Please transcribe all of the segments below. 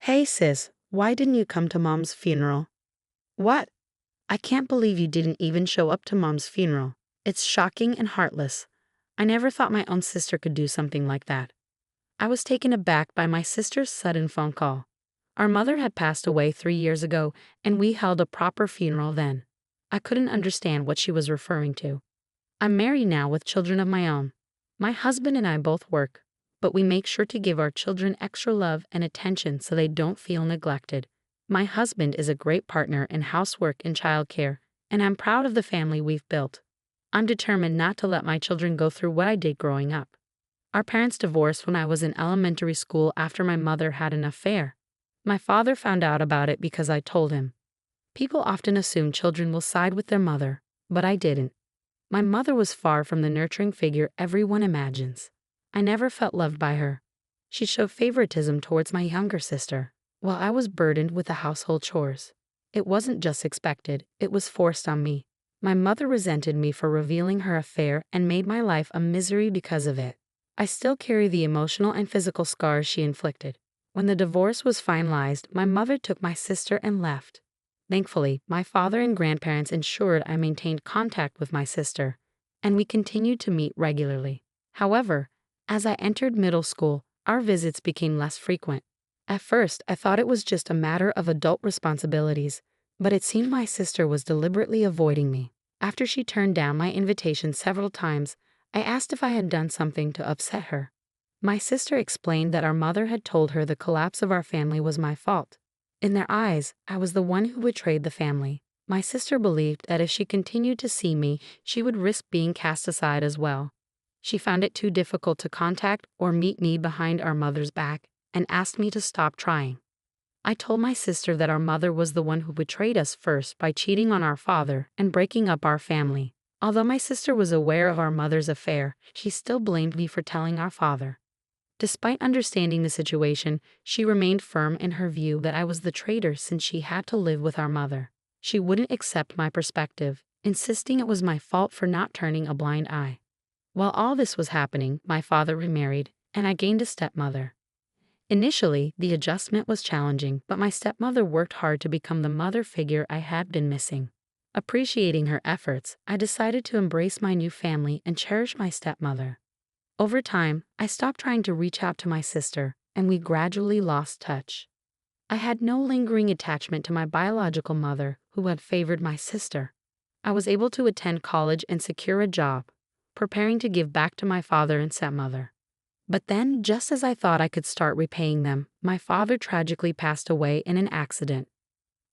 Hey sis, why didn't you come to mom's funeral? What? I can't believe you didn't even show up to mom's funeral. It's shocking and heartless. I never thought my own sister could do something like that. I was taken aback by my sister's sudden phone call. Our mother had passed away 3 years ago, and we held a proper funeral then. I couldn't understand what she was referring to. I'm married now with children of my own. My husband and I both work, but we make sure to give our children extra love and attention so they don't feel neglected. My husband is a great partner in housework and childcare, and I'm proud of the family we've built. I'm determined not to let my children go through what I did growing up. Our parents divorced when I was in elementary school after my mother had an affair. My father found out about it because I told him. People often assume children will side with their mother, but I didn't. My mother was far from the nurturing figure everyone imagines. I never felt loved by her. She showed favoritism towards my younger sister, while I was burdened with the household chores. It wasn't just expected, it was forced on me. My mother resented me for revealing her affair and made my life a misery because of it. I still carry the emotional and physical scars she inflicted. When the divorce was finalized, my mother took my sister and left. Thankfully, my father and grandparents ensured I maintained contact with my sister, and we continued to meet regularly. However, as I entered middle school, our visits became less frequent. At first, I thought it was just a matter of adult responsibilities, but it seemed my sister was deliberately avoiding me. After she turned down my invitation several times, I asked if I had done something to upset her. My sister explained that our mother had told her the collapse of our family was my fault. In their eyes, I was the one who betrayed the family. My sister believed that if she continued to see me, she would risk being cast aside as well. She found it too difficult to contact or meet me behind our mother's back and asked me to stop trying. I told my sister that our mother was the one who betrayed us first by cheating on our father and breaking up our family. Although my sister was aware of our mother's affair, she still blamed me for telling our father. Despite understanding the situation, she remained firm in her view that I was the traitor since she had to live with our mother. She wouldn't accept my perspective, insisting it was my fault for not turning a blind eye. While all this was happening, my father remarried, and I gained a stepmother. Initially, the adjustment was challenging, but my stepmother worked hard to become the mother figure I had been missing. Appreciating her efforts, I decided to embrace my new family and cherish my stepmother. Over time, I stopped trying to reach out to my sister, and we gradually lost touch. I had no lingering attachment to my biological mother, who had favored my sister. I was able to attend college and secure a job, preparing to give back to my father and stepmother. But then, just as I thought I could start repaying them, my father tragically passed away in an accident.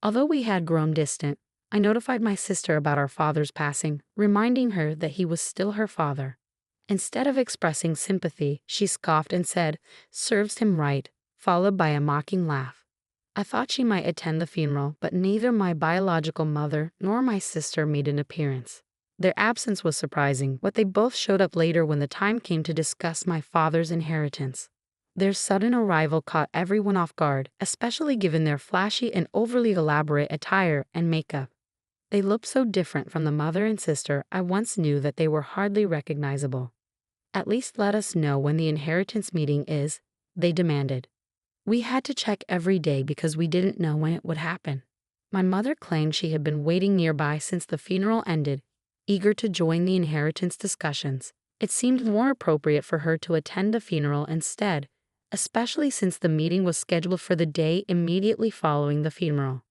Although we had grown distant, I notified my sister about our father's passing, reminding her that he was still her father. Instead of expressing sympathy, she scoffed and said, "Serves him right," followed by a mocking laugh. I thought she might attend the funeral, but neither my biological mother nor my sister made an appearance. Their absence was surprising, but they both showed up later when the time came to discuss my father's inheritance. Their sudden arrival caught everyone off guard, especially given their flashy and overly elaborate attire and makeup. They looked so different from the mother and sister I once knew that they were hardly recognizable. "At least let us know when the inheritance meeting is," they demanded. We had to check every day because we didn't know when it would happen. My mother claimed she had been waiting nearby since the funeral ended, eager to join the inheritance discussions. It seemed more appropriate for her to attend the funeral instead, especially since the meeting was scheduled for the day immediately following the funeral.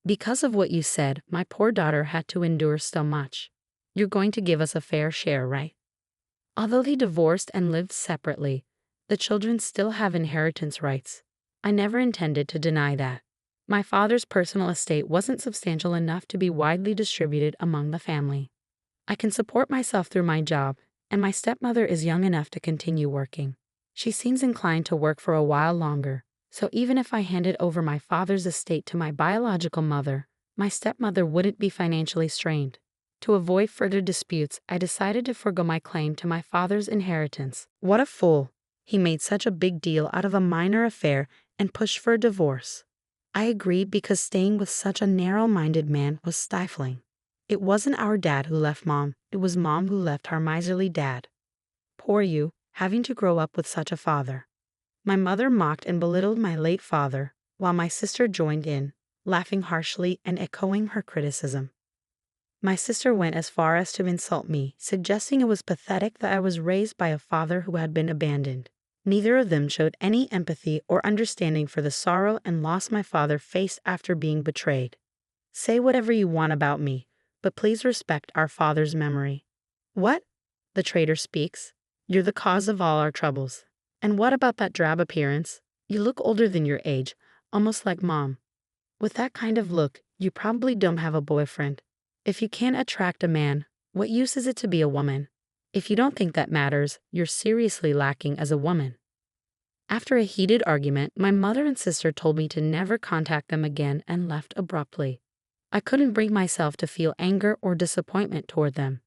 "Because of what you said, my poor daughter had to endure so much. You're going to give us a fair share, right?" Although they divorced and lived separately, the children still have inheritance rights. I never intended to deny that. My father's personal estate wasn't substantial enough to be widely distributed among the family. I can support myself through my job, and my stepmother is young enough to continue working. She seems inclined to work for a while longer, so even if I handed over my father's estate to my biological mother, my stepmother wouldn't be financially strained. To avoid further disputes, I decided to forgo my claim to my father's inheritance. What a fool! He made such a big deal out of a minor affair and pushed for a divorce. I agreed because staying with such a narrow-minded man was stifling. It wasn't our dad who left Mom, it was Mom who left our miserly dad. Poor you, having to grow up with such a father. My mother mocked and belittled my late father, while my sister joined in, laughing harshly and echoing her criticism. My sister went as far as to insult me, suggesting it was pathetic that I was raised by a father who had been abandoned. Neither of them showed any empathy or understanding for the sorrow and loss my father faced after being betrayed. Say whatever you want about me, but please respect our father's memory. What? The traitor speaks. You're the cause of all our troubles. And what about that drab appearance? You look older than your age, almost like Mom. With that kind of look, you probably don't have a boyfriend. If you can't attract a man, what use is it to be a woman? If you don't think that matters, you're seriously lacking as a woman. After a heated argument, my mother and sister told me to never contact them again and left abruptly. I couldn't bring myself to feel anger or disappointment toward them.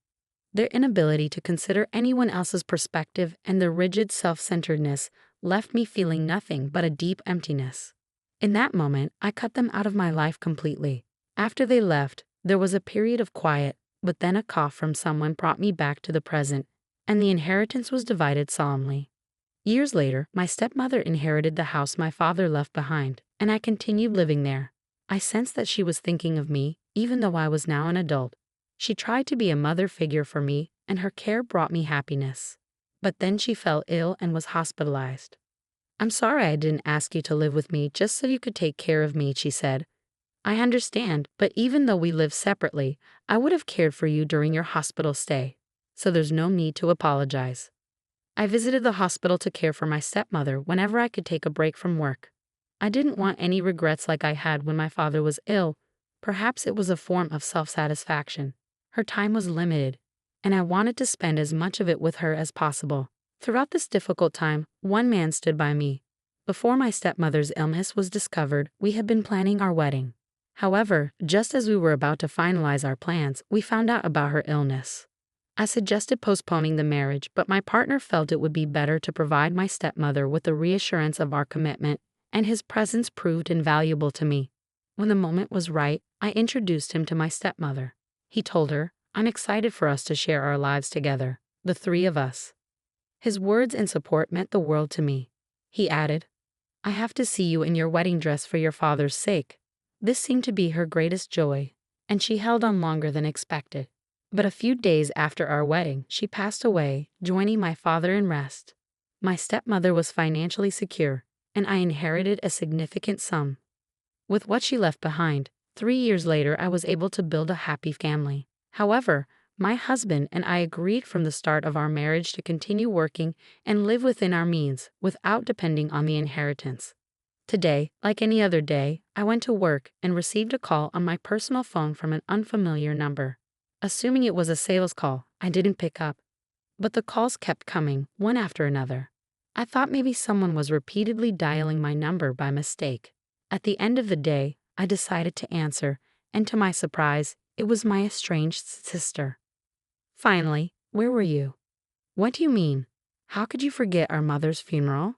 Their inability to consider anyone else's perspective and their rigid self-centeredness left me feeling nothing but a deep emptiness. In that moment, I cut them out of my life completely. After they left, there was a period of quiet, but then a cough from someone brought me back to the present, and the inheritance was divided solemnly. Years later, my stepmother inherited the house my father left behind, and I continued living there. I sensed that she was thinking of me, even though I was now an adult. She tried to be a mother figure for me, and her care brought me happiness. But then she fell ill and was hospitalized. I'm sorry I didn't ask you to live with me just so you could take care of me, she said. I understand, but even though we live separately, I would have cared for you during your hospital stay, so there's no need to apologize. I visited the hospital to care for my stepmother whenever I could take a break from work. I didn't want any regrets like I had when my father was ill. Perhaps it was a form of self-satisfaction. Her time was limited, and I wanted to spend as much of it with her as possible. Throughout this difficult time, one man stood by me. Before my stepmother's illness was discovered, we had been planning our wedding. However, just as we were about to finalize our plans, we found out about her illness. I suggested postponing the marriage, but my partner felt it would be better to provide my stepmother with the reassurance of our commitment, and his presence proved invaluable to me. When the moment was right, I introduced him to my stepmother. He told her, "I'm excited for us to share our lives together, the three of us." His words and support meant the world to me. He added, "I have to see you in your wedding dress for your father's sake." This seemed to be her greatest joy, and she held on longer than expected. But a few days after our wedding, she passed away, joining my father in rest. My stepmother was financially secure, and I inherited a significant sum. With what she left behind, 3 years later I was able to build a happy family. However, my husband and I agreed from the start of our marriage to continue working and live within our means without depending on the inheritance. Today, like any other day, I went to work and received a call on my personal phone from an unfamiliar number. Assuming it was a sales call, I didn't pick up. But the calls kept coming, one after another. I thought maybe someone was repeatedly dialing my number by mistake. At the end of the day, I decided to answer, and to my surprise, it was my estranged sister. Finally, where were you? What do you mean? How could you forget our mother's funeral?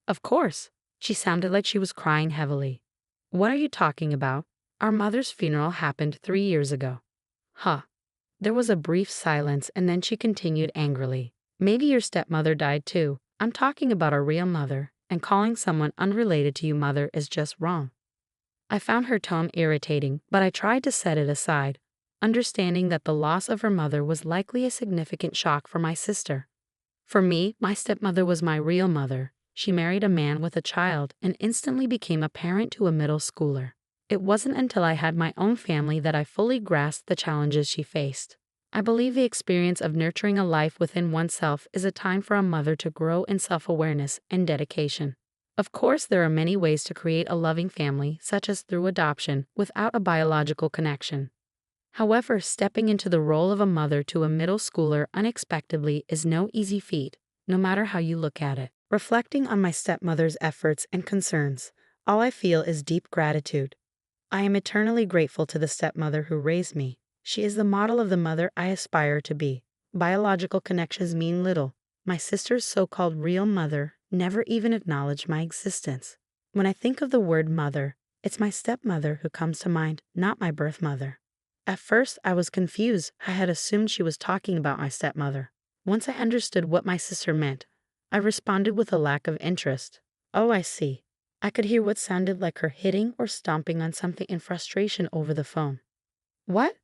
Of course. She sounded like she was crying heavily. What are you talking about? Our mother's funeral happened 3 years ago. Huh. There was a brief silence and then she continued angrily. Maybe your stepmother died too. I'm talking about our real mother, and calling someone unrelated to you mother is just wrong. I found her tone irritating, but I tried to set it aside, understanding that the loss of her mother was likely a significant shock for my sister. For me, my stepmother was my real mother. She married a man with a child and instantly became a parent to a middle schooler. It wasn't until I had my own family that I fully grasped the challenges she faced. I believe the experience of nurturing a life within oneself is a time for a mother to grow in self-awareness and dedication. Of course, there are many ways to create a loving family, such as through adoption, without a biological connection. However, stepping into the role of a mother to a middle schooler unexpectedly is no easy feat, no matter how you look at it. Reflecting on my stepmother's efforts and concerns, all I feel is deep gratitude. I am eternally grateful to the stepmother who raised me. She is the model of the mother I aspire to be. Biological connections mean little. My sister's so-called real mother never even acknowledged my existence. When I think of the word mother, it's my stepmother who comes to mind, not my birth mother. At first, I was confused. I had assumed she was talking about my stepmother. Once I understood what my sister meant, I responded with a lack of interest. Oh, I see. I could hear what sounded like her hitting or stomping on something in frustration over the phone. What?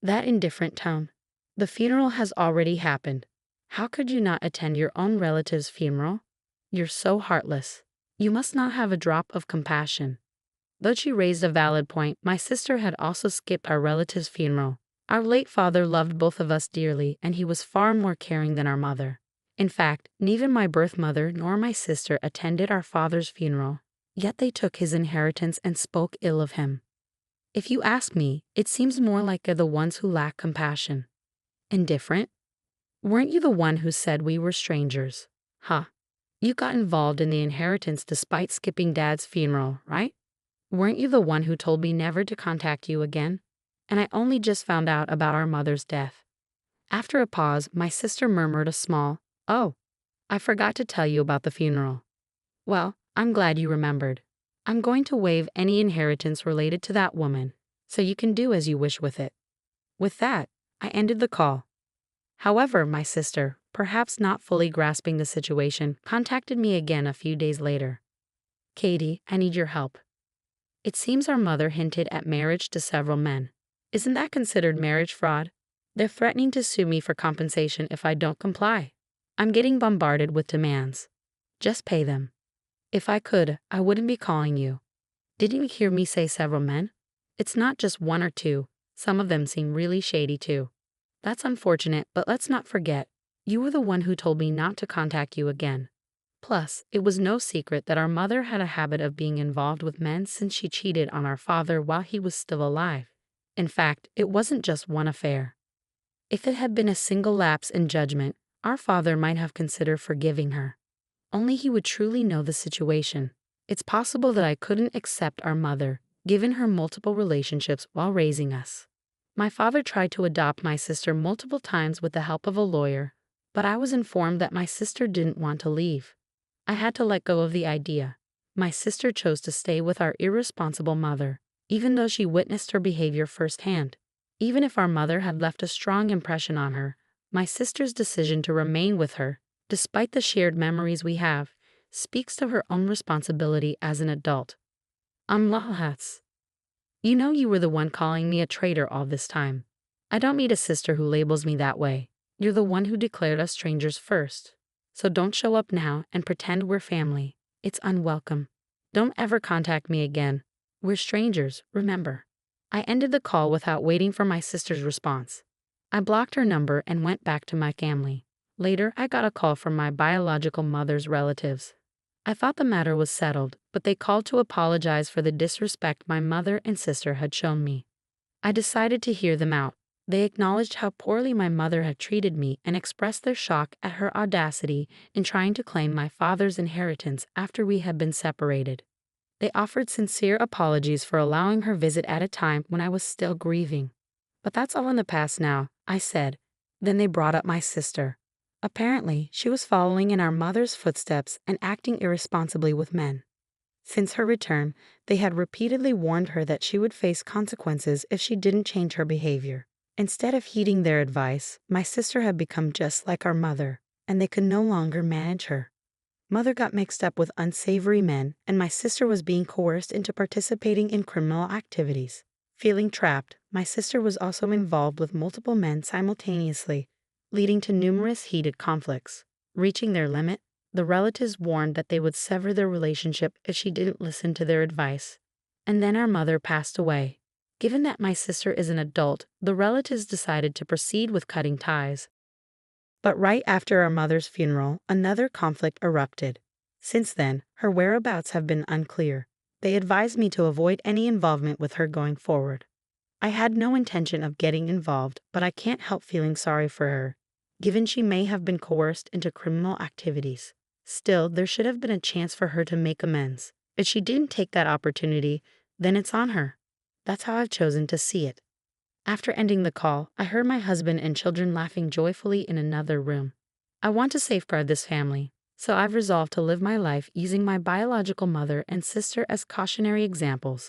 That indifferent tone. The funeral has already happened. How could you not attend your own relative's funeral? You're so heartless. You must not have a drop of compassion. Though she raised a valid point, my sister had also skipped our relative's funeral. Our late father loved both of us dearly, and he was far more caring than our mother. In fact, neither my birth mother nor my sister attended our father's funeral, yet they took his inheritance and spoke ill of him. If you ask me, it seems more like they're the ones who lack compassion. Indifferent? Weren't you the one who said we were strangers? Huh. You got involved in the inheritance despite skipping Dad's funeral, right? Weren't you the one who told me never to contact you again? And I only just found out about our mother's death. After a pause, my sister murmured a small, "Oh, I forgot to tell you about the funeral." Well, I'm glad you remembered. I'm going to waive any inheritance related to that woman, so you can do as you wish with it. With that, I ended the call. However, my sister, perhaps not fully grasping the situation, contacted me again a few days later. "Katie, I need your help. It seems our mother hinted at marriage to several men. Isn't that considered marriage fraud? They're threatening to sue me for compensation if I don't comply. I'm getting bombarded with demands. Just pay them. If I could, I wouldn't be calling you. Didn't you hear me say several men? It's not just one or two. Some of them seem really shady too. That's unfortunate, but let's not forget, you were the one who told me not to contact you again. Plus, it was no secret that our mother had a habit of being involved with men since she cheated on our father while he was still alive. In fact, it wasn't just one affair. If it had been a single lapse in judgment, our father might have considered forgiving her. Only he would truly know the situation. It's possible that I couldn't accept our mother, given her multiple relationships while raising us. My father tried to adopt my sister multiple times with the help of a lawyer, but I was informed that my sister didn't want to leave. I had to let go of the idea. My sister chose to stay with our irresponsible mother, even though she witnessed her behavior firsthand. Even if our mother had left a strong impression on her, my sister's decision to remain with her, despite the shared memories we have, speaks to her own responsibility as an adult. Lahats. You know you were the one calling me a traitor all this time. I don't meet a sister who labels me that way. You're the one who declared us strangers first. So don't show up now and pretend we're family. It's unwelcome. Don't ever contact me again. We're strangers, remember. I ended the call without waiting for my sister's response. I blocked her number and went back to my family. Later, I got a call from my biological mother's relatives. I thought the matter was settled, but they called to apologize for the disrespect my mother and sister had shown me. I decided to hear them out. They acknowledged how poorly my mother had treated me and expressed their shock at her audacity in trying to claim my father's inheritance after we had been separated. They offered sincere apologies for allowing her visit at a time when I was still grieving. But that's all in the past now, I said. Then they brought up my sister. Apparently, she was following in our mother's footsteps and acting irresponsibly with men. Since her return, they had repeatedly warned her that she would face consequences if she didn't change her behavior. Instead of heeding their advice, my sister had become just like our mother, and they could no longer manage her. Mother got mixed up with unsavory men, and my sister was being coerced into participating in criminal activities. Feeling trapped, my sister was also involved with multiple men simultaneously, leading to numerous heated conflicts. Reaching their limit, the relatives warned that they would sever their relationship if she didn't listen to their advice. And then our mother passed away. Given that my sister is an adult, the relatives decided to proceed with cutting ties. But right after our mother's funeral, another conflict erupted. Since then, her whereabouts have been unclear. They advised me to avoid any involvement with her going forward. I had no intention of getting involved, but I can't help feeling sorry for her, given she may have been coerced into criminal activities. Still, there should have been a chance for her to make amends. If she didn't take that opportunity, then it's on her. That's how I've chosen to see it. After ending the call, I heard my husband and children laughing joyfully in another room. I want to safeguard this family, so I've resolved to live my life using my biological mother and sister as cautionary examples.